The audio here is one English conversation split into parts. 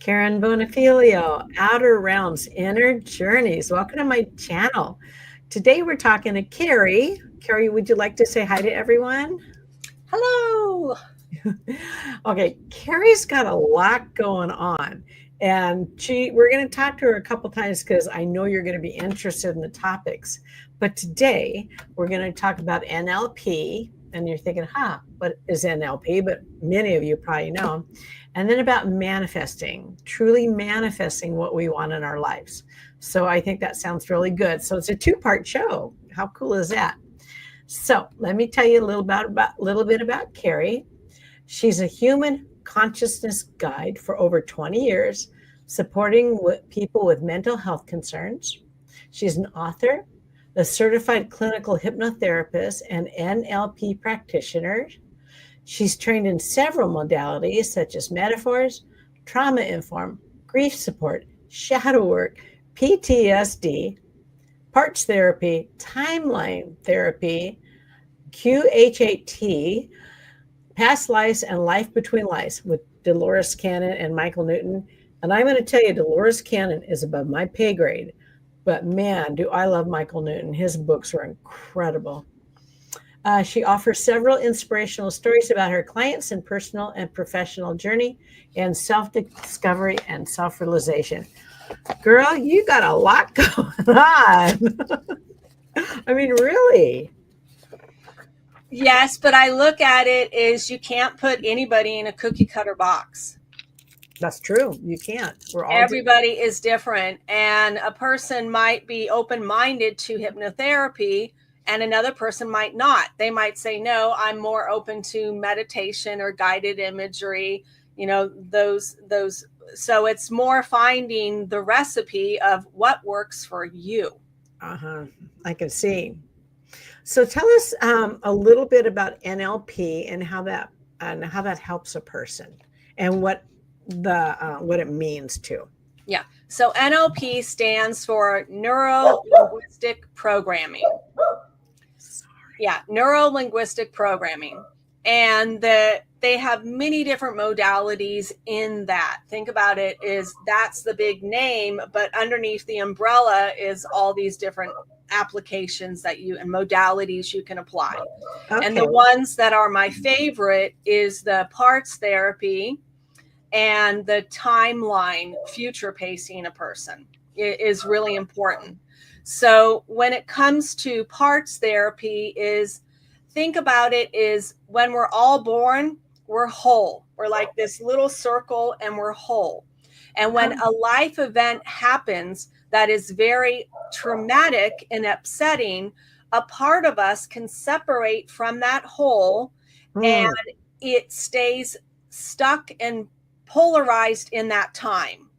Karen Bonifilio, Outer Realms, Inner Journeys. Welcome to my channel. Today we're talking to Kerie. Kerie, would you like to say hi to everyone? Hello. Okay, Kerie's got a lot going on. And we're going to talk to her a couple times because I know you're going to be interested in the topics. But today we're going to talk about NLP. And you're thinking, what is NLP? But many of you probably know. And then about manifesting, truly manifesting what we want in our lives. So I think that sounds really good. So it's a two-part show. How cool is that? So let me tell you a little bit about Kerie. She's a human consciousness guide for over 20 years, supporting people with mental health concerns. She's an author, a certified clinical hypnotherapist, and NLP practitioner. She's trained in several modalities such as metaphors, trauma-informed, grief support, shadow work, PTSD, parts therapy, timeline therapy, QHAT, past lives and life between lives with Dolores Cannon and Michael Newton. And I'm going to tell you, Dolores Cannon is above my pay grade. But man, do I love Michael Newton. His books are incredible. She offers several inspirational stories about her clients and personal and professional journey and self-discovery and self-realization. Girl, you got a lot going on. I mean, really. Yes, but I look at it as you can't put anybody in a cookie cutter box. That's true. You can't. Everybody is different. And a person might be open-minded to hypnotherapy and another person might not. They might say, no, I'm more open to meditation or guided imagery, those. So it's more finding the recipe of what works for you. I can see. So tell us a little bit about NLP and how that helps a person and what it means to. Yeah. So NLP stands for neuro-linguistic programming. Yeah, neuro-linguistic programming. And they have many different modalities in that. Think about it is that's the big name, but underneath the umbrella is all these different applications and modalities you can apply. Okay. And the ones that are my favorite is the parts therapy and the timeline future pacing a person. It is really important. So when it comes to parts therapy think about it is when we're all born, we're whole. We're like this little circle and we're whole. And when a life event happens that is very traumatic and upsetting, a part of us can separate from that whole and it stays stuck and polarized in that time.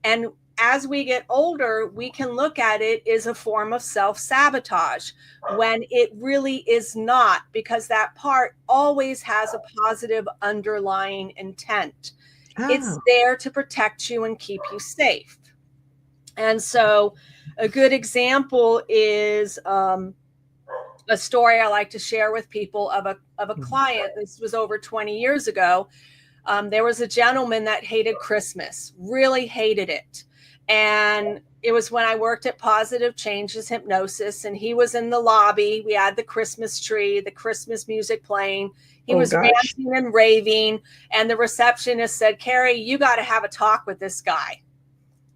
And as we get older, we can look at it as a form of self-sabotage when it really is not, because that part always has a positive underlying intent. It's there to protect you and keep you safe. And so a good example is a story I like to share with people of a client. This was over 20 years ago. There was a gentleman that hated Christmas, really hated it. And it was when I worked at Positive Changes Hypnosis, and he was in the lobby. We had the Christmas tree, the Christmas music playing. He was ranting and raving. And the receptionist said, Kerie, you got to have a talk with this guy.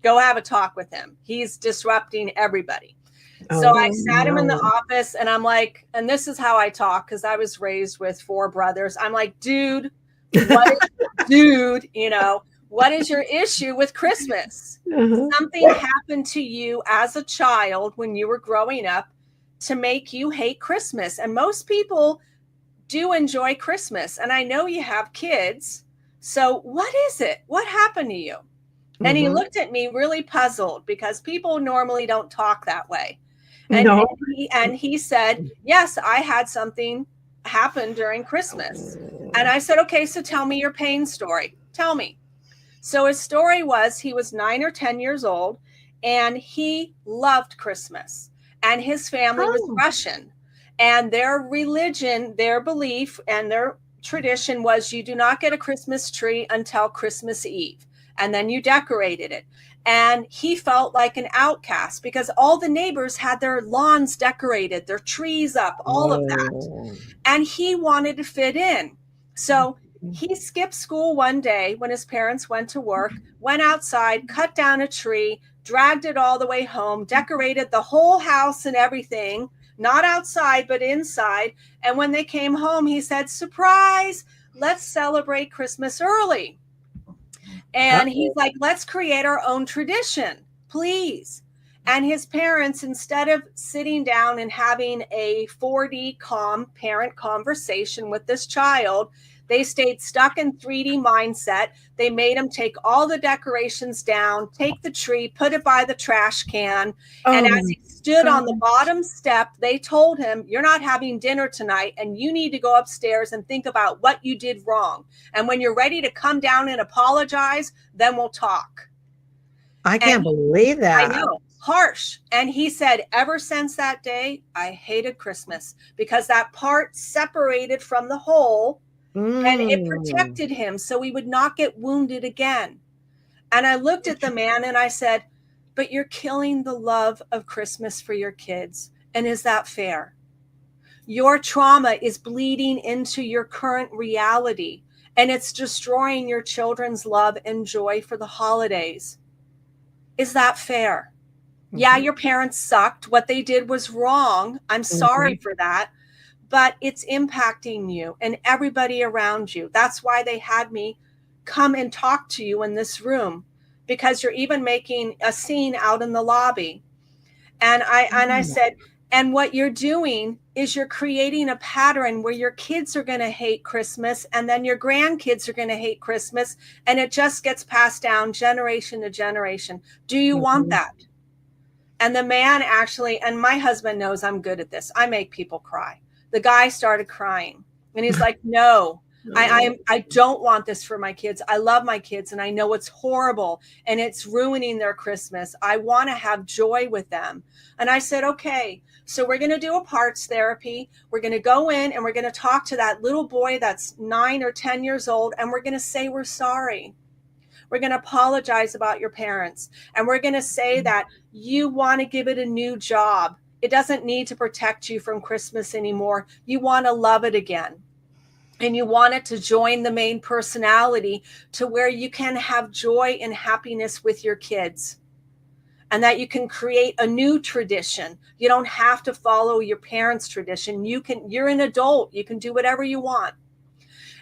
Go have a talk with him. He's disrupting everybody. So I sat him in the office and I'm like, and this is how I talk because I was raised with 4 brothers. I'm like, dude, what is your issue with Christmas? Something happened to you as a child when you were growing up to make you hate Christmas. And most people do enjoy Christmas. And I know you have kids. So what is it? What happened to you? And he looked at me really puzzled because people normally don't talk that way. And he said, yes, I had something happen during Christmas. And I said, okay, so tell me your pain story. Tell me. So his story was he was 9 or 10 years old and he loved Christmas and his family was Russian and their religion, their belief and their tradition was you do not get a Christmas tree until Christmas Eve. and then you decorated it. And he felt like an outcast because all the neighbors had their lawns decorated, their trees up, all of that. Oh. And he wanted to fit in. So he skipped school one day when his parents went to work, went outside, cut down a tree, dragged it all the way home, decorated the whole house and everything, not outside, but inside. And when they came home, he said, surprise, let's celebrate Christmas early. And he's like, let's create our own tradition, please. And his parents, instead of sitting down and having a 4D calm parent conversation with this child, they stayed stuck in 3D mindset. They made him take all the decorations down, take the tree, put it by the trash can. And as he stood on the bottom step, they told him, you're not having dinner tonight, and you need to go upstairs and think about what you did wrong. And when you're ready to come down and apologize, then we'll talk. I can't believe that. I know. Harsh. And he said, ever since that day, I hated Christmas because that part separated from the whole. And it protected him so he would not get wounded again. And I looked at the man and I said, but you're killing the love of Christmas for your kids. And is that fair? Your trauma is bleeding into your current reality, and it's destroying your children's love and joy for the holidays. Is that fair? Yeah, your parents sucked. What they did was wrong. I'm sorry for that. But it's impacting you and everybody around you. That's why they had me come and talk to you in this room, because you're even making a scene out in the lobby. And I said, and what you're doing is you're creating a pattern where your kids are going to hate Christmas, and then your grandkids are going to hate Christmas, and it just gets passed down generation to generation. Do you want that? And the man actually, and my husband knows I'm good at this, I make people cry. The guy started crying and he's like, no, I don't want this for my kids. I love my kids and I know it's horrible and it's ruining their Christmas. I want to have joy with them. And I said, okay, so we're going to do a parts therapy. We're going to go in and we're going to talk to that little boy that's 9 or 10 years old. And we're going to say, we're sorry. We're going to apologize about your parents. And we're going to say that you want to give it a new job. It doesn't need to protect you from Christmas anymore. You want to love it again. And you want it to join the main personality to where you can have joy and happiness with your kids. And that you can create a new tradition. You don't have to follow your parents' tradition. You're an adult. You can do whatever you want.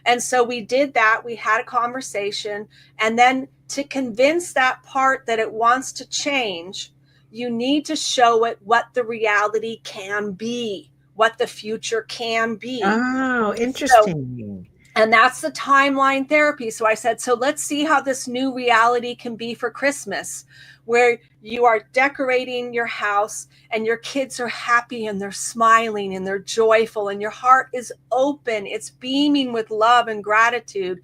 And so we did that. We had a conversation. And then to convince that part that it wants to change, you need to show it what the reality can be, what the future can be. Oh, interesting. And that's the timeline therapy. So I said, so let's see how this new reality can be for Christmas, where you are decorating your house and your kids are happy and they're smiling and they're joyful and your heart is open. It's beaming with love and gratitude.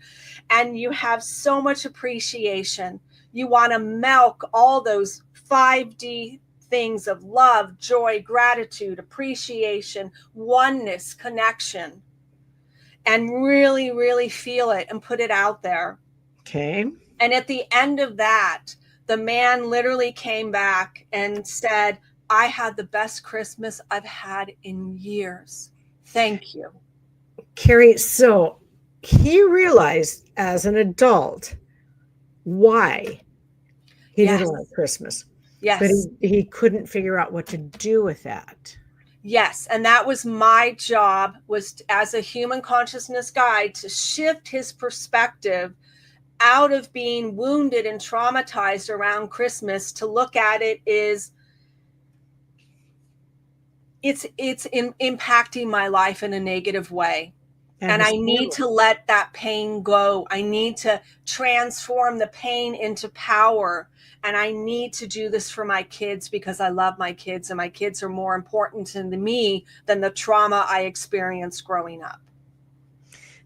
And you have so much appreciation. You want to milk all those 5D things of love, joy, gratitude, appreciation, oneness, connection, and really, really feel it and put it out there. Okay. And at the end of that, the man literally came back and said, I had the best Christmas I've had in years. Thank you. Kerie, so he realized as an adult why he didn't like Christmas. Yes. But he couldn't figure out what to do with that. Yes. And that was my job, was as a human consciousness guide, to shift his perspective out of being wounded and traumatized around Christmas to look at it is it's impacting my life in a negative way. And I need to let that pain go. I need to transform the pain into power. And I need to do this for my kids because I love my kids and my kids are more important to me than the trauma I experienced growing up.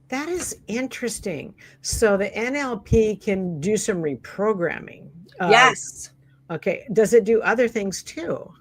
That is interesting. So the NLP can do some reprogramming. Yes. Okay. Does it do other things too?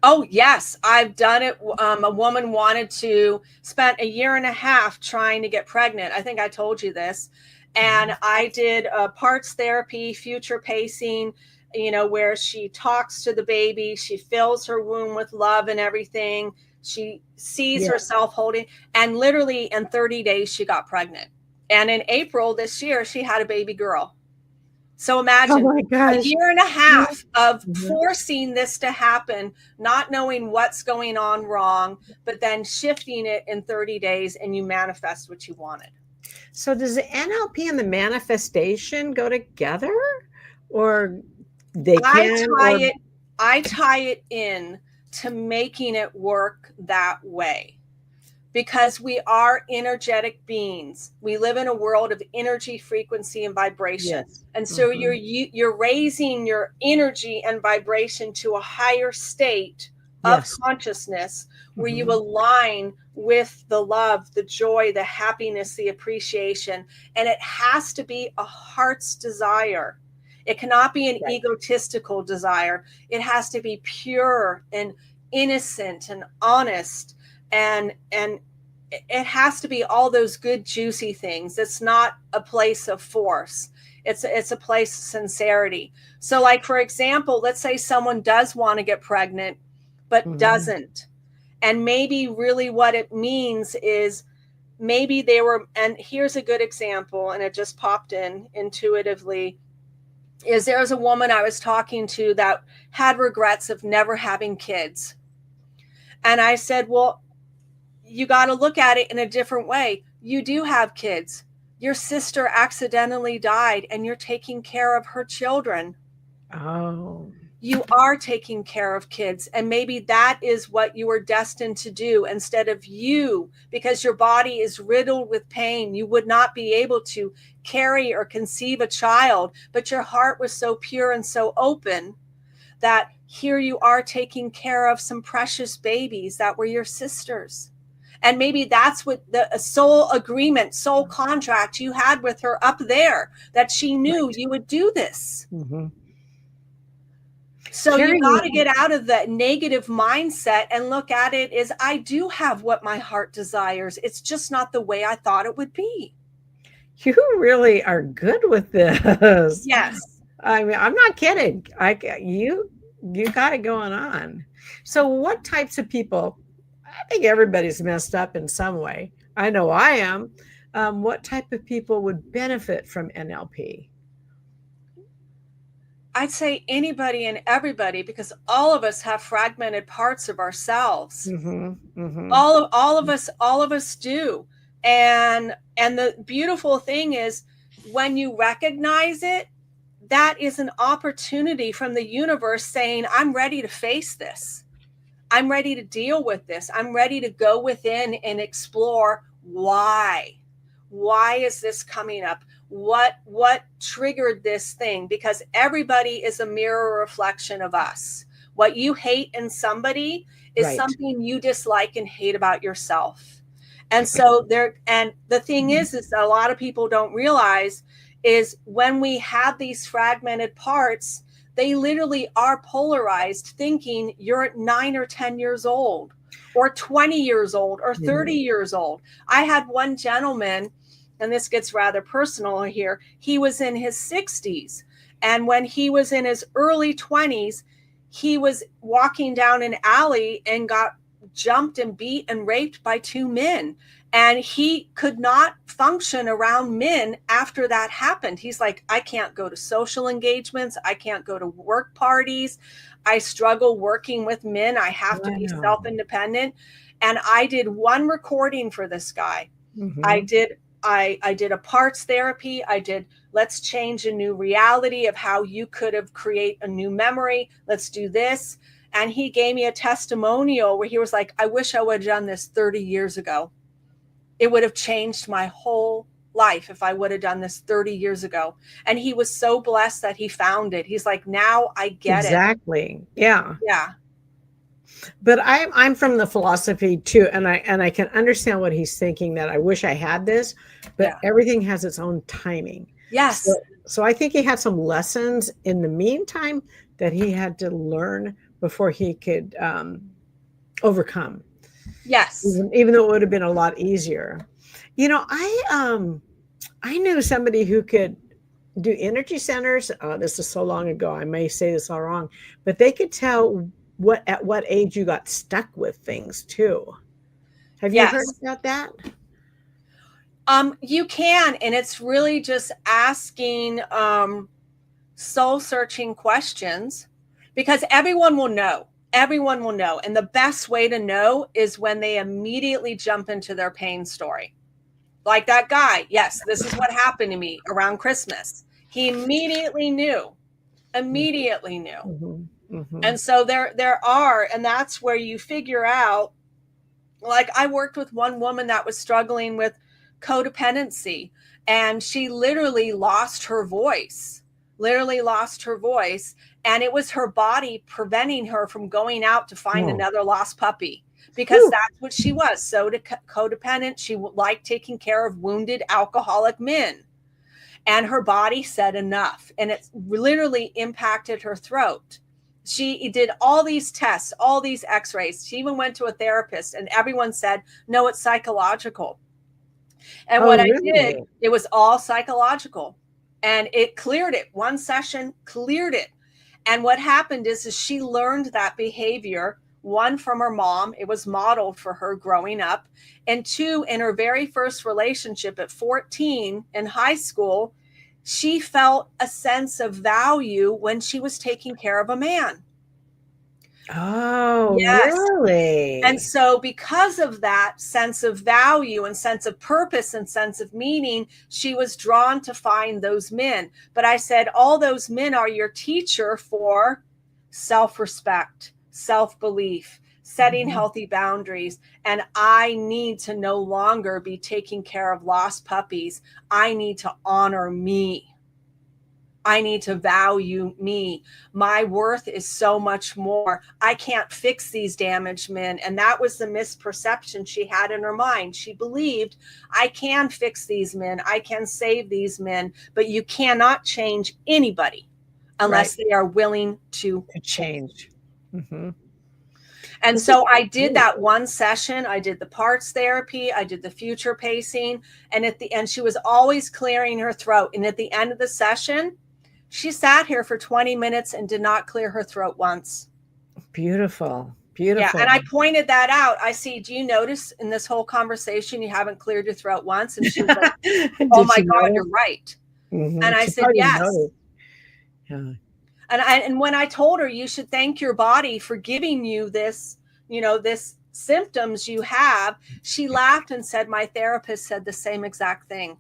Oh, yes. I've done it. A woman spent 1.5 years trying to get pregnant. I think I told you this. And I did parts therapy, future pacing, where she talks to the baby, she fills her womb with love and everything. She sees herself holding, and literally in 30 days, she got pregnant. And in April this year, she had a baby girl. So imagine a year and a half of forcing this to happen, not knowing what's going on wrong, but then shifting it in 30 days and you manifest what you wanted. So does the NLP and the manifestation go together, or they can? I tie it in to making it work that way. Because we are energetic beings. We live in a world of energy, frequency, and vibration. Yes. And so you're raising your energy and vibration to a higher state of consciousness where you align with the love, the joy, the happiness, the appreciation. And it has to be a heart's desire. It cannot be an egotistical desire. It has to be pure and innocent and honest. And it has to be all those good, juicy things. It's not a place of force. It's a place of sincerity. So like, for example, let's say someone does want to get pregnant, but doesn't. And maybe really what it means is maybe they were, and here's a good example, and it just popped in intuitively, is there's a woman I was talking to that had regrets of never having kids. And I said, well, you got to look at it in a different way. You do have kids. Your sister accidentally died and you're taking care of her children. Oh. You are taking care of kids. And maybe that is what you were destined to do instead of you, because your body is riddled with pain. You would not be able to carry or conceive a child, but your heart was so pure and so open that here you are taking care of some precious babies that were your sisters. And maybe that's what the soul agreement, soul contract you had with her up there, that she knew you would do this. So you got to get out of the negative mindset and look at it as, I do have what my heart desires. It's just not the way I thought it would be. You really are good with this. Yes. I mean, I'm not kidding. You got it going on. So what types of people, I think everybody's messed up in some way. I know I am. What type of people would benefit from NLP? I'd say anybody and everybody, because all of us have fragmented parts of ourselves. All of us do. And the beautiful thing is, when you recognize it, that is an opportunity from the universe saying, I'm ready to face this. I'm ready to deal with this. I'm ready to go within and explore why. Why is this coming up? What triggered this thing? Because everybody is a mirror reflection of us. What you hate in somebody is something you dislike and hate about yourself. And so the thing is a lot of people don't realize is when we have these fragmented parts, they literally are polarized, thinking you're 9 or 10 years old or 20 years old or 30 years old. I had one gentleman, and this gets rather personal here. He was in his 60s. And when he was in his early 20s, he was walking down an alley and got jumped and beat and raped by 2 men. And he could not function around men after that happened. He's like, I can't go to social engagements. I can't go to work parties. I struggle working with men. I have to be self-independent. And I did one recording for this guy. I did a parts therapy. I did, let's change a new reality of how you could have create a new memory. Let's do this. And he gave me a testimonial where he was like, I wish I would have done this 30 years ago. It would have changed my whole life if I would have done this 30 years ago. And he was so blessed that he found it. He's like, now I get it. Exactly. Yeah. Yeah. But I'm from the philosophy too, and I can understand what he's thinking, that I wish I had this, but everything has its own timing. Yes. So I think he had some lessons in the meantime that he had to learn before he could overcome. Yes. Even though it would have been a lot easier. You know, I knew somebody who could do energy centers. This is so long ago. I may say this all wrong, but they could tell at what age you got stuck with things too. Have you heard Yes. about that? You can, and it's really just asking soul searching questions, because everyone will know. Everyone will know. And the best way to know is when they immediately jump into their pain story. Like that guy. Yes, this is what happened to me around Christmas. He immediately knew. Immediately knew. Mm-hmm. Mm-hmm. And so there are, and that's where you figure out, like I worked with one woman that was struggling with codependency, and she literally lost her voice. And it was her body preventing her from going out to find another lost puppy, because that's what she was. So codependent. She liked taking care of wounded alcoholic men, and her body said enough, and it literally impacted her throat. She did all these tests, all these x-rays. She even went to a therapist, and everyone said, no, it's psychological. And what I did, it was all psychological, and it cleared it. One session cleared it. And what happened is she learned that behavior, one, from her mom. It was modeled for her growing up. And two, in her very first relationship at 14 in high school, she felt a sense of value when she was taking care of a man. Oh, yes. Really? And so because of that sense of value and sense of purpose and sense of meaning, she was drawn to find those men. But I said, all those men are your teacher for self-respect, self-belief, setting healthy boundaries. And I need to no longer be taking care of lost puppies. I need to honor me. I need to value me. My worth is so much more. I can't fix these damaged men. And that was the misperception she had in her mind. She believed, I can fix these men. I can save these men. But you cannot change anybody unless they are willing to change. Mm-hmm. And so I did that one session. I did the parts therapy. I did the future pacing. And at the end, she was always clearing her throat. And at the end of the session, she sat here for 20 minutes and did not clear her throat only. Beautiful. Beautiful. Yeah. And I pointed that out. I see, do you notice in this whole conversation, you haven't cleared your throat once? And she was like, oh my God, you're right. Mm-hmm. And I said, yes. Yeah. And when I told her, you should thank your body for giving you this, this symptoms you have, she laughed and said, my therapist said the same exact thing.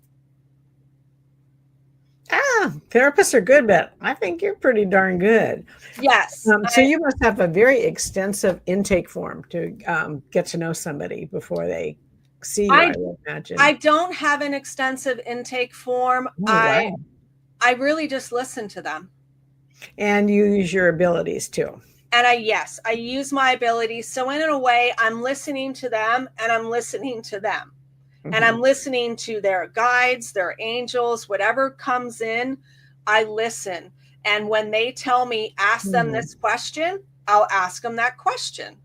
Therapists are good, but I think you're pretty darn good. Yes. So you must have a very extensive intake form to get to know somebody before they see you, I would imagine. I don't have an extensive intake form. I really just listen to them. And you use your abilities too. And I use my abilities. So in a way, I'm listening to them and I'm listening to them. And I'm listening to their guides, their angels, whatever comes in, I listen. And when they tell me, ask them this question, I'll ask them that question.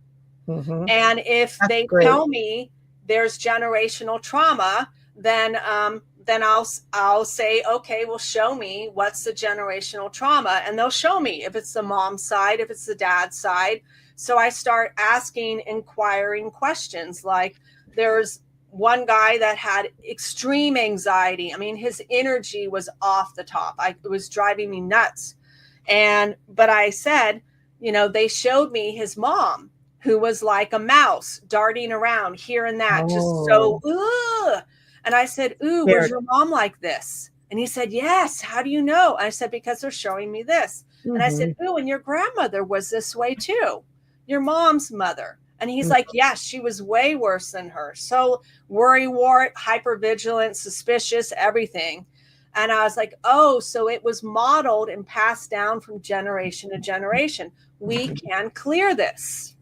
And if they tell me there's generational trauma, then I'll say, okay, well, show me what's the generational trauma. And they'll show me if it's the mom's side, if it's the dad's side. So I start asking inquiring questions. Like there's one guy that had extreme anxiety. I mean, his energy was off the top. It was driving me nuts. But I said, they showed me his mom, who was like a mouse darting around here and that, just so, ugh. And I said, ooh, was your mom like this? And he said, yes. How do you know? I said, because they're showing me this. And I said, ooh, and your grandmother was this way too. Your mom's mother. And he's like, yes, she was way worse than her. So worrywart, hypervigilant, suspicious, everything. And I was like, oh, so it was modeled and passed down from generation to generation. We can clear this.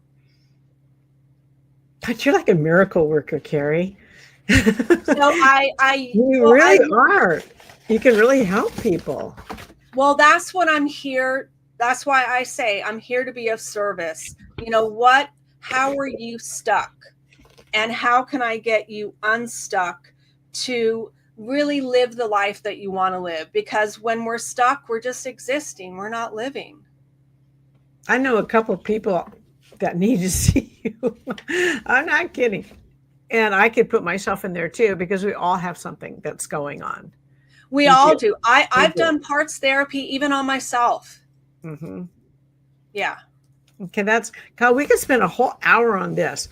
But you're like a miracle worker, Kerie. So you really are. You can really help people. Well, that's what I'm here. That's why I say I'm here to be of service. How are you stuck? And how can I get you unstuck to really live the life that you want to live. Because when we're stuck, we're just existing. We're not living. I know a couple of people that need to see you. I'm not kidding. And I could put myself in there too, because we all have something that's going on. We all do. I've done parts therapy even on myself. Mm-hmm. Yeah. Okay, we could spend a whole hour on this,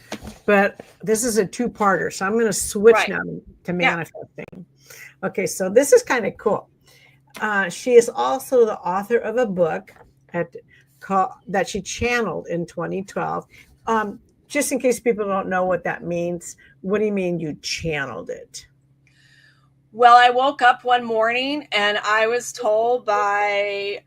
but this is a two-parter, so I'm going to switch now to manifesting. Okay, so this is kind of cool. She is also the author of a book that she channeled in 2012. Just in case people don't know what that means, what do you mean you channeled it? Well, I woke up one morning and I was told by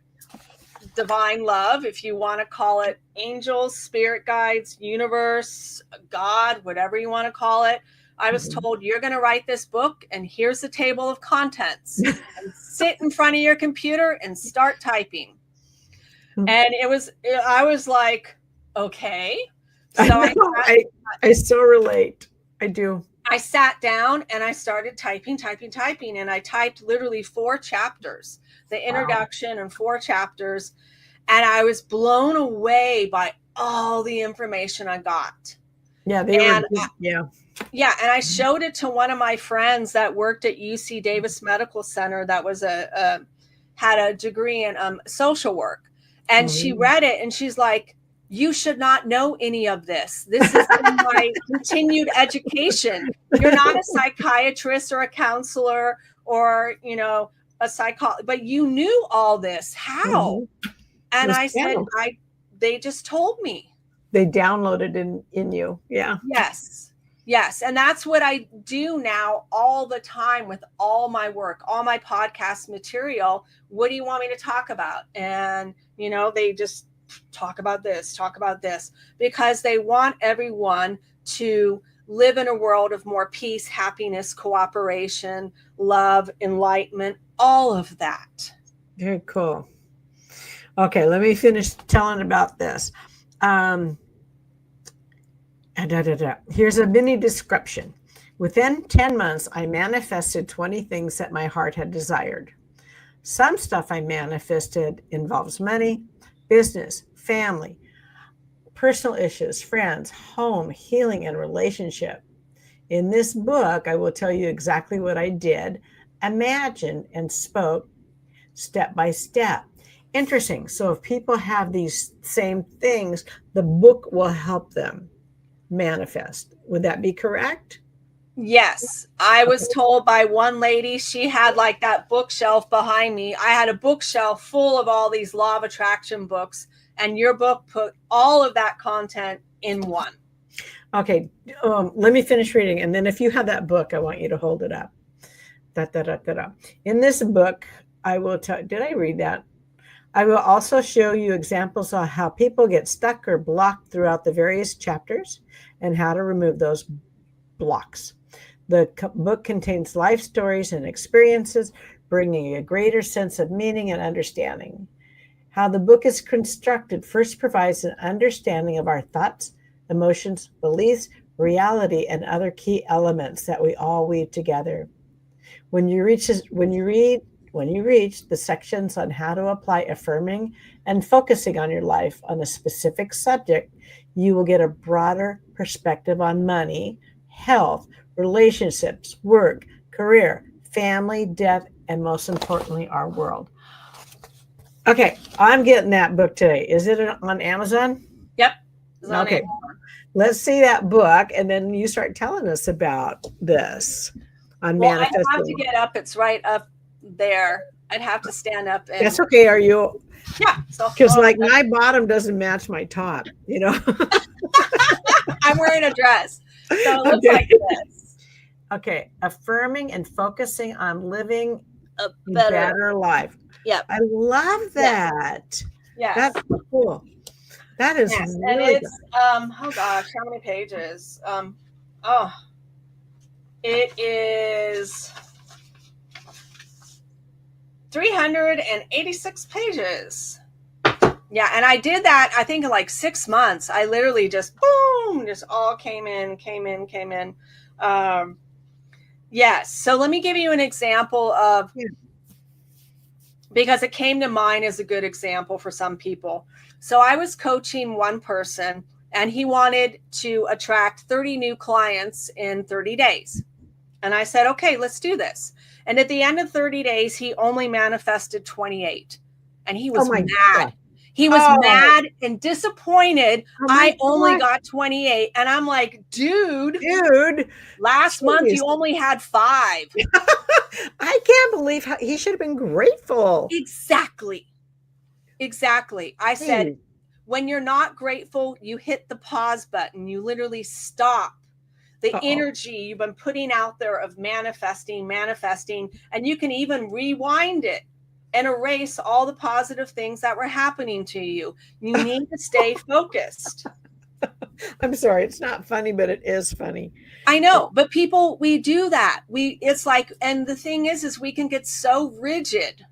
divine love, if you want to call it angels, spirit guides, universe, God, whatever you want to call it. I was told, you're going to write this book and here's the table of contents. And sit in front of your computer and start typing. And I was like, okay. So I so relate. I do. I sat down and I started typing, and I typed literally 4 chapters, the introduction and 4 chapters. And I was blown away by all the information I got. Yeah, Yeah, and I showed it to one of my friends that worked at UC Davis Medical Center that was had a degree in social work. And she read it and she's like, you should not know any of this. This is my continued education. You're not a psychiatrist or a counselor or, a psychologist, but you knew all this. How? And I said, they just told me. They downloaded in you. Yeah. Yes. And that's what I do now all the time with all my work, all my podcast material. What do you want me to talk about? And, they just talk about this, because they want everyone to live in a world of more peace, happiness, cooperation, love, enlightenment, all of that. Very cool. Okay, let me finish telling about this. Here's a mini description. Within 10 months, I manifested 20 things that my heart had desired. Some stuff I manifested involves money, business, family, personal issues, friends, home, healing, and relationship. In this book, I will tell you exactly what I did, imagined, and spoke step by step. Interesting. So if people have these same things, the book will help them manifest. Would that be correct? Yes. I was told by one lady, she had like that bookshelf behind me. I had a bookshelf full of all these law of attraction books, and your book put all of that content in one. Okay. Let me finish reading. And then if you have that book, I want you to hold it up. In this book, I will tell, did I read that? I will also show you examples of how people get stuck or blocked throughout the various chapters and how to remove those blocks. The book contains life stories and experiences, bringing a greater sense of meaning and understanding. How the book is constructed first provides an understanding of our thoughts, emotions, beliefs, reality, and other key elements that we all weave together. When you reach the sections on how to apply affirming and focusing on your life on a specific subject, you will get a broader perspective on money, health, relationships, work, career, family, death, and most importantly, our world. Okay, I'm getting that book today. Is it on Amazon? Yep. Okay. Amazon. Let's see that book, and then you start telling us about this on manifesting. I have to get up. It's right up there. I'd have to stand up. And... That's okay. Are you? Yeah. Because my bottom doesn't match my top, I'm wearing a dress. So it looks like this. Okay. Affirming and focusing on living a better life. Yeah. I love that. Yeah. That's cool. That is really and it's oh gosh, how many pages? It is 386 pages. Yeah, and I did that, I think, in like 6 months. I literally just, boom, just all came in. Yes. So let me give you an example of, because it came to mind as a good example for some people. So I was coaching one person and he wanted to attract 30 new clients in 30 days. And I said, okay, let's do this. And at the end of 30 days, he only manifested 28. And he was mad. God. He was mad and disappointed. I only got 28. And I'm like, dude, last month you only had 5. I can't believe how he should have been grateful. Exactly. I said, when you're not grateful, you hit the pause button. You literally stop the energy you've been putting out there of manifesting, and you can even rewind it and erase all the positive things that were happening to you. You need to stay focused. I'm sorry, it's not funny, but it is funny. I know, but people, we do that. It's like, and the thing is we can get so rigid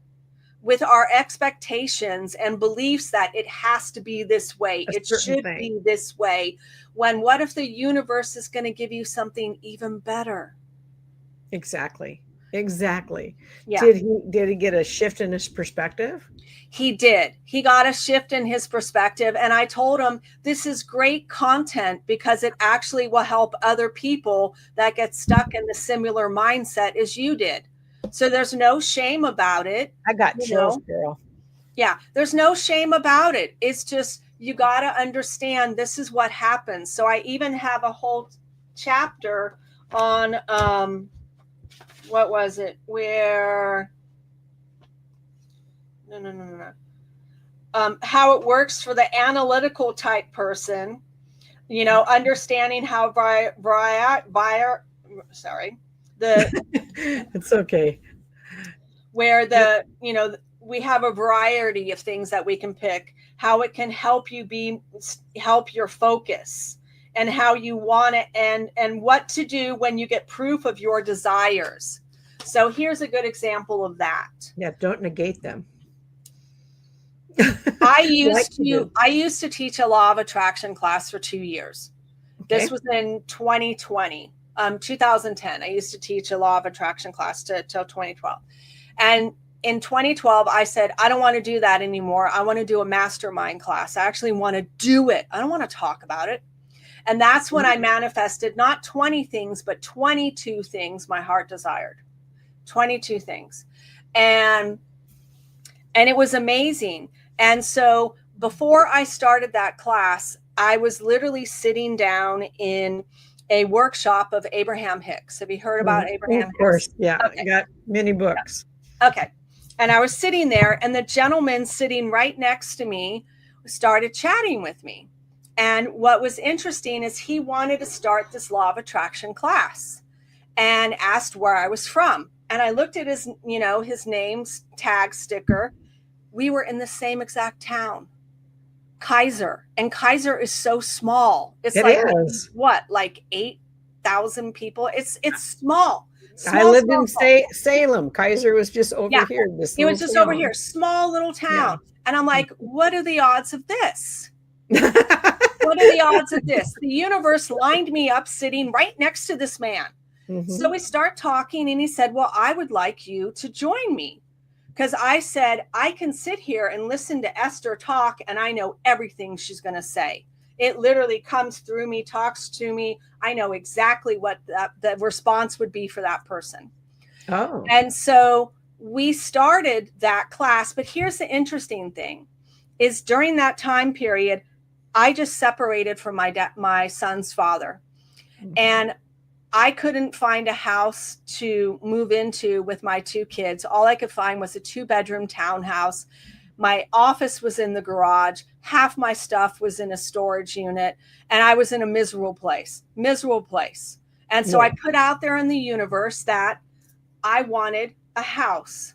with our expectations and beliefs that it has to be this way. It should be this way. When what if the universe is going to give you something even better? Exactly. Yeah. Did he get a shift in his perspective? He did. He got a shift in his perspective. And I told him, this is great content because it actually will help other people that get stuck in the similar mindset as you did. So there's no shame about it. I got chills, girl. Yeah, there's no shame about it. It's just, you got to understand this is what happens. So I even have a whole chapter on, what was it? Where, how it works for the analytical type person, understanding how it's okay. Where we have a variety of things that we can pick, how it can help you help your focus and how you want it and what to do when you get proof of your desires. So here's a good example of that. Yeah, don't negate them. I used to teach a law of attraction class for 2 years. Okay. This was in 2010. I used to teach a law of attraction class till 2012. And in 2012, I said, I don't want to do that anymore. I want to do a mastermind class. I actually want to do it. I don't want to talk about it. And that's when I manifested not 20 things, but 22 things my heart desired. 22 things. And it was amazing. And so before I started that class, I was literally sitting down in a workshop of Abraham Hicks. Have you heard about Abraham Hicks? Of course. Yeah. Okay. I got many books. Okay. And I was sitting there and the gentleman sitting right next to me started chatting with me. And what was interesting is he wanted to start this law of attraction class and asked where I was from. And I looked at his name's tag sticker. We were in the same exact town, Kaiser. And Kaiser is so small. It is. Like 8,000 people? It's small. I lived in Salem. Kaiser was just over here. It was just over here. Small little town. Yeah. And I'm like, what are the odds of this? What are the odds of this? The universe lined me up sitting right next to this man. Mm-hmm. So we start talking and he said, well, I would like you to join me. Because I said, I can sit here and listen to Esther talk and I know everything she's going to say. It literally comes through me, talks to me. I know exactly what the response would be for that person. Oh. And so we started that class. But here's the interesting thing is during that time period, I just separated from my son's father. Mm-hmm. And I couldn't find a house to move into with my 2 kids. All I could find was a 2-bedroom townhouse. My office was in the garage. Half my stuff was in a storage unit. And I was in a miserable place. And so I put out there in the universe that I wanted a house.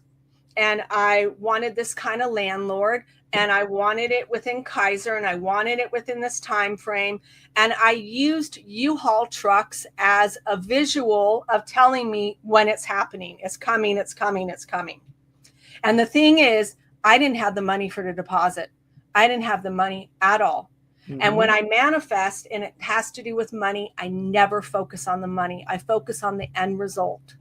And I wanted this kind of landlord. And I wanted it within Kaiser. And I wanted it within this time frame. And I used U-Haul trucks as a visual of telling me when it's happening. It's coming. And the thing is, I didn't have the money for the deposit. I didn't have the money at all. And when I manifest and it has to do with money, I never focus on the money. I focus on the end result.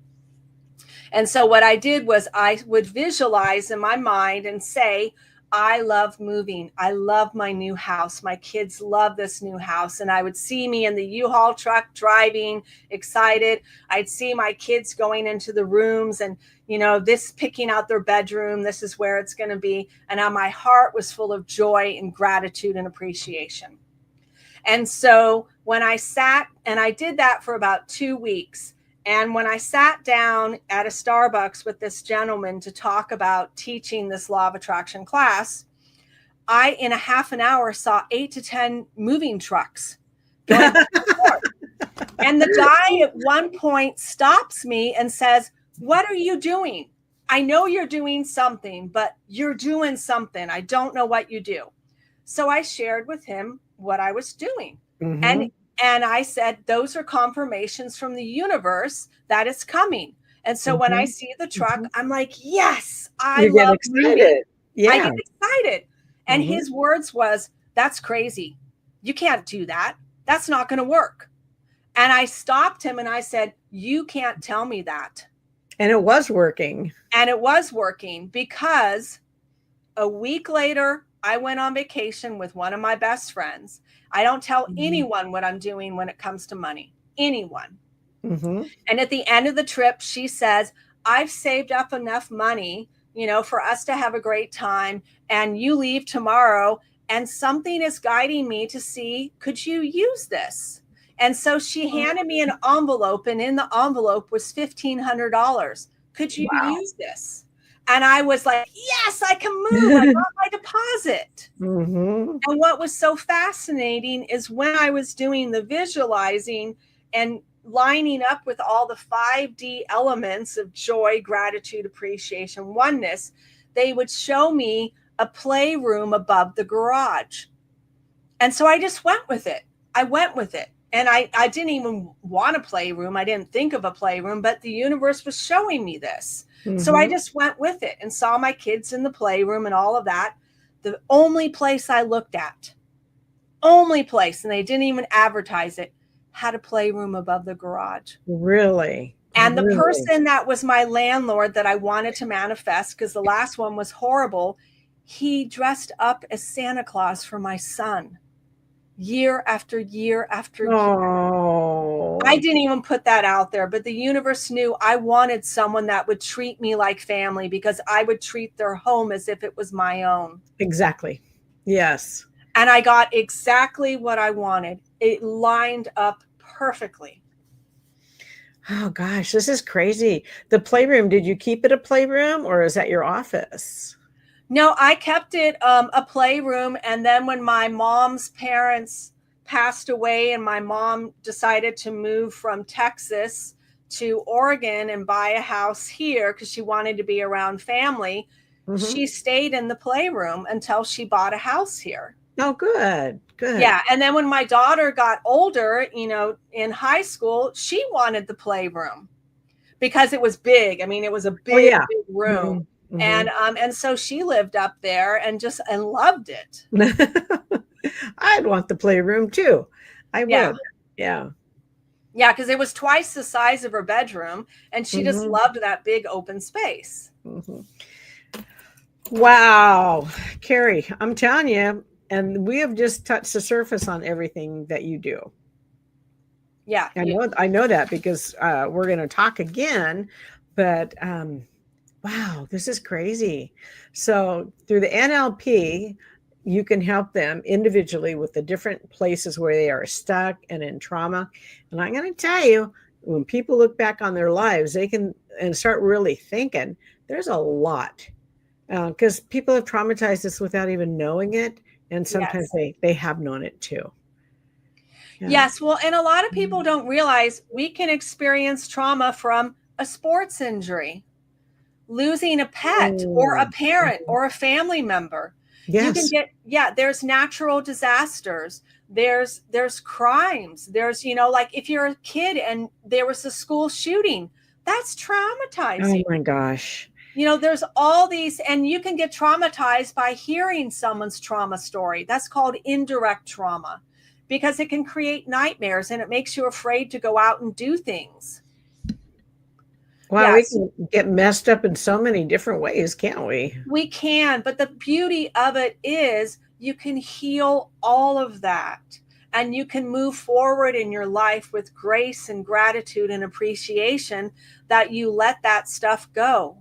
And so what I did was I would visualize in my mind and say, I love moving. I love my new house. My kids love this new house. And I would see me in the U-Haul truck driving, excited. I'd see my kids going into the rooms and, this picking out their bedroom. This is where it's going to be. And my heart was full of joy and gratitude and appreciation. And so when I sat, and I did that for about 2 weeks. And when I sat down at a Starbucks with this gentleman to talk about teaching this law of attraction class, I, in a half an hour, saw 8 to 10 moving trucks going back and forth. And the guy at one point stops me and says, "What are you doing? I know you're doing something, but you're doing something. I don't know what you do." So I shared with him what I was doing. And I said, those are confirmations from the universe that it's coming. And so when I see the truck, I'm like, yes, I love moving. Yeah. I get excited. And his words was, "That's crazy. You can't do that. That's not going to work." And I stopped him and I said, "You can't tell me that." And it was working. And it was working because a week later, I went on vacation with one of my best friends. I don't tell anyone what I'm doing when it comes to money. Anyone. And at the end of the trip, she says, "I've saved up enough money, for us to have a great time. And you leave tomorrow. And something is guiding me to see, could you use this?" And so she handed me an envelope, and in the envelope was $1,500. "Could you use this?" And I was like, yes, I can move. I got my deposit. And what was so fascinating is when I was doing the visualizing and lining up with all the 5D elements of joy, gratitude, appreciation, oneness, they would show me a playroom above the garage. And so I just went with it. I went with it. And I didn't even want a playroom. I didn't think of a playroom, but the universe was showing me this. So I just went with it and saw my kids in the playroom and all of that. The only place I looked at, and they didn't even advertise it, had a playroom above the garage. Really? And the person that was my landlord that I wanted to manifest, because the last one was horrible, he dressed up as Santa Claus for my son. Year after year after year. I didn't even put that out there, but the universe knew I wanted someone that would treat me like family because I would treat their home as if it was my own. Exactly. Yes. And I got exactly what I wanted. It lined up perfectly. Oh gosh, this is crazy. The playroom, did you keep it a playroom or is that your office? No, I kept it a playroom. And then when my mom's parents passed away and my mom decided to move from Texas to Oregon and buy a house here because she wanted to be around family, she stayed in the playroom until she bought a house here. Oh, good. Good. Yeah. And then when my daughter got older, in high school, she wanted the playroom because it was big. I mean, it was a big, big room. And so she lived up there and loved it. I'd want the playroom too. I would. Yeah. Yeah, because it was twice the size of her bedroom, and she just loved that big open space. Wow, Kerie, I'm telling you, and we have just touched the surface on everything that you do. Yeah, I know that because we're going to talk again, but wow, this is crazy. So through the NLP, you can help them individually with the different places where they are stuck and in trauma. And I'm going to tell you, when people look back on their lives, they can and start really thinking there's a lot because people have traumatized us without even knowing it. And sometimes they have known it too. Yeah. Yes. Well, and a lot of people don't realize we can experience trauma from a sports injury, losing a pet or a parent or a family member. Yes. You can get, there's natural disasters. There's crimes. There's, like if you're a kid and there was a school shooting, that's traumatizing. Oh my gosh. There's all these, and you can get traumatized by hearing someone's trauma story. That's called indirect trauma, because it can create nightmares and it makes you afraid to go out and do things. Wow, we can get messed up in so many different ways, can't we? We can, but the beauty of it is you can heal all of that, and you can move forward in your life with grace and gratitude and appreciation that you let that stuff go.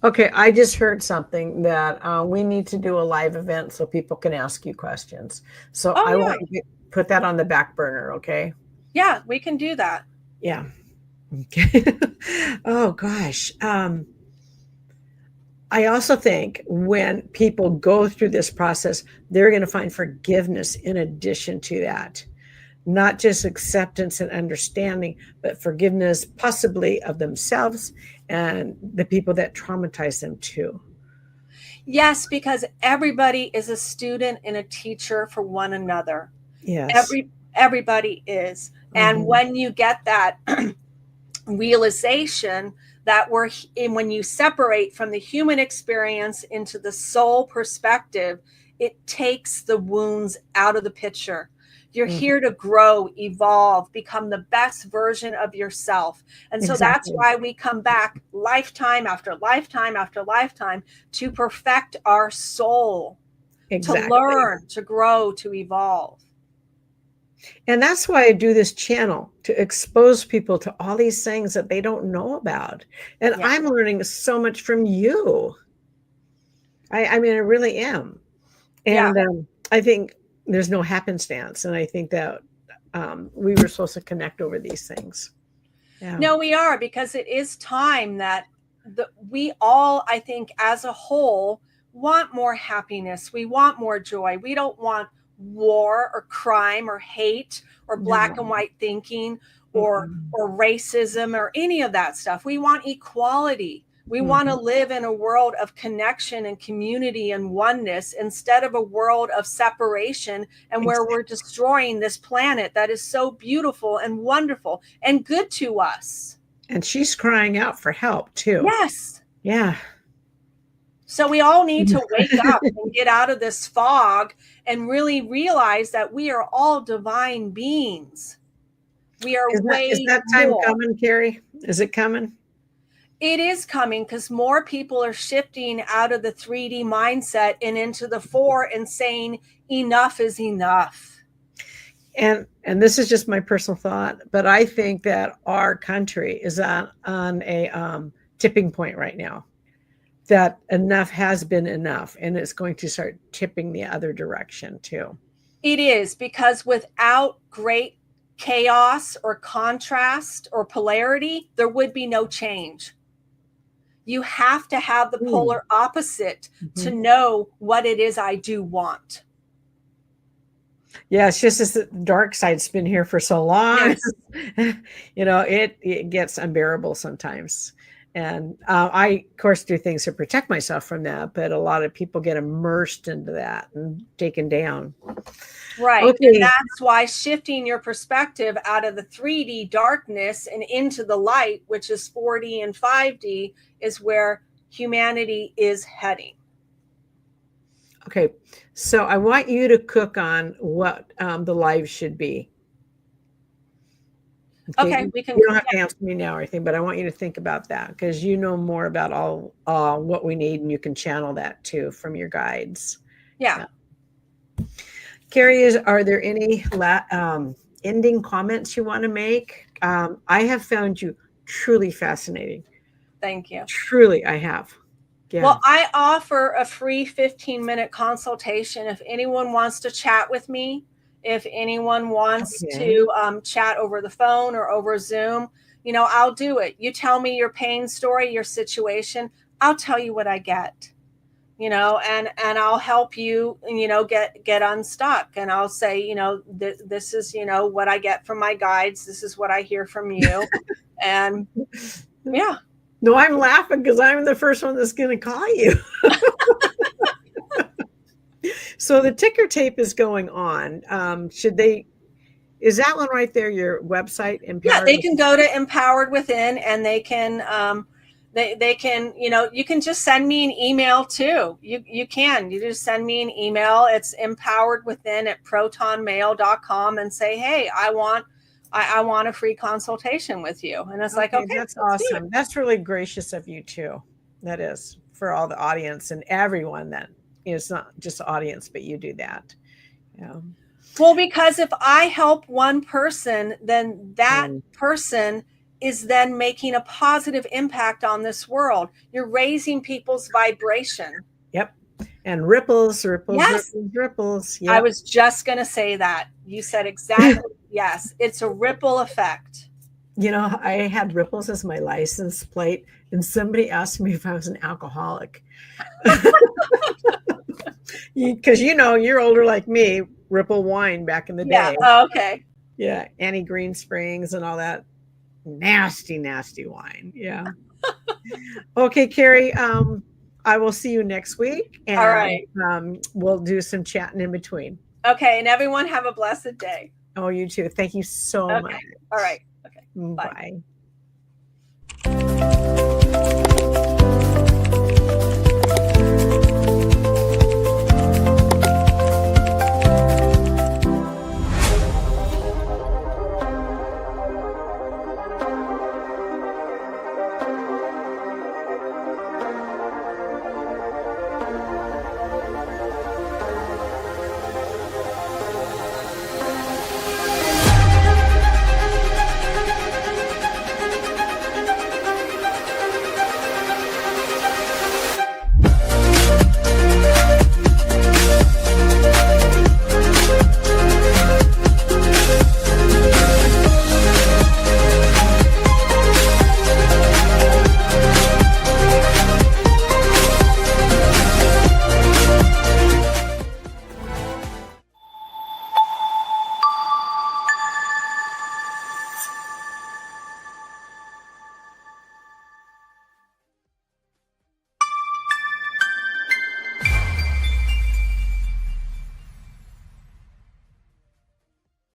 Okay, I just heard something that we need to do a live event so people can ask you questions. So I want you to put that on the back burner, okay? Yeah, we can do that. Yeah. Okay. Oh, gosh. I also think when people go through this process, they're going to find forgiveness in addition to that. Not just acceptance and understanding, but forgiveness possibly of themselves and the people that traumatize them too. Yes, because everybody is a student and a teacher for one another. Yes. Everybody is. And when you get that realization that when you separate from the human experience into the soul perspective, it takes the wounds out of the picture. You're here to grow, evolve, become the best version of yourself. And so that's why we come back lifetime after lifetime after lifetime to perfect our soul, to learn, to grow, to evolve. And that's why I do this channel, to expose people to all these things that they don't know about. And I'm learning so much from you. I mean, I really am. And I think there's no happenstance. And I think that we were supposed to connect over these things. Yeah. No, we are, because it is time that we all, I think, as a whole, want more happiness. We want more joy. We don't want war or crime or hate or black and white thinking or racism or any of that stuff. We want equality. We want to live in a world of connection and community and oneness instead of a world of separation and where we're destroying this planet that is so beautiful and wonderful and good to us. And she's crying out for help too. Yes. Yeah. So we all need to wake up and get out of this fog and really realize that we are all divine beings. We are Is that time more. coming, Kerie? Is it coming? It is coming, because more people are shifting out of the 3D mindset and into the 4 and saying enough is enough. And this is just my personal thought, but I think that our country is on a tipping point right now. That enough has been enough, and it's going to start tipping the other direction too. It is, because without great chaos or contrast or polarity, there would be no change. You have to have the polar opposite to know what it is I do want. Yeah, it's just this dark side's been here for so long. Yes. It gets unbearable sometimes. And I, of course, do things to protect myself from that. But a lot of people get immersed into that and taken down. Right. Okay. And that's why shifting your perspective out of the 3D darkness and into the light, which is 4D and 5D, is where humanity is heading. Okay. So I want you to cook on what the live should be. Okay, we can. You don't have to answer me now or anything, but I want you to think about that, because you know more about all what we need, and you can channel that too from your guides. Yeah. Kerie, are there any ending comments you want to make? I have found you truly fascinating. Thank you. Truly, I have. Yeah. Well, I offer a free 15-minute consultation if anyone wants to chat with me. If anyone wants to chat over the phone or over Zoom, I'll do it. You tell me your pain story, your situation. I'll tell you what I get, and I'll help you, get unstuck. And I'll say, this is, what I get from my guides. This is what I hear from you. And yeah. No, I'm laughing because I'm the first one that's going to call you. So the ticker tape is going on. Is that one right there your website? Yeah, they can go to Empowered Within, and they can They can, you can just send me an email too. You just send me an email. It's empoweredwithin@protonmail.com and say, hey, I want a free consultation with you. And it's like, okay, that's awesome. That's really gracious of you too. That is, for all the audience and everyone that is not just the audience, but you do that. Yeah. Well, because if I help one person, then that person is then making a positive impact on this world. You're raising people's vibration. Yep. And ripples. Yes. Ripples. Yep. I was just going to say that. You said exactly. Yes. It's a ripple effect. I had ripples as my license plate, and somebody asked me if I was an alcoholic. Because you're older like me, Ripple wine back in the day. Yeah. Oh, okay. Yeah. Annie Green Springs and all that nasty wine. Yeah. Okay, Kerie. I will see you next week. And, all right. We'll do some chatting in between. Okay. And everyone have a blessed day. Oh, you too. Thank you so much. All right. Okay. Bye.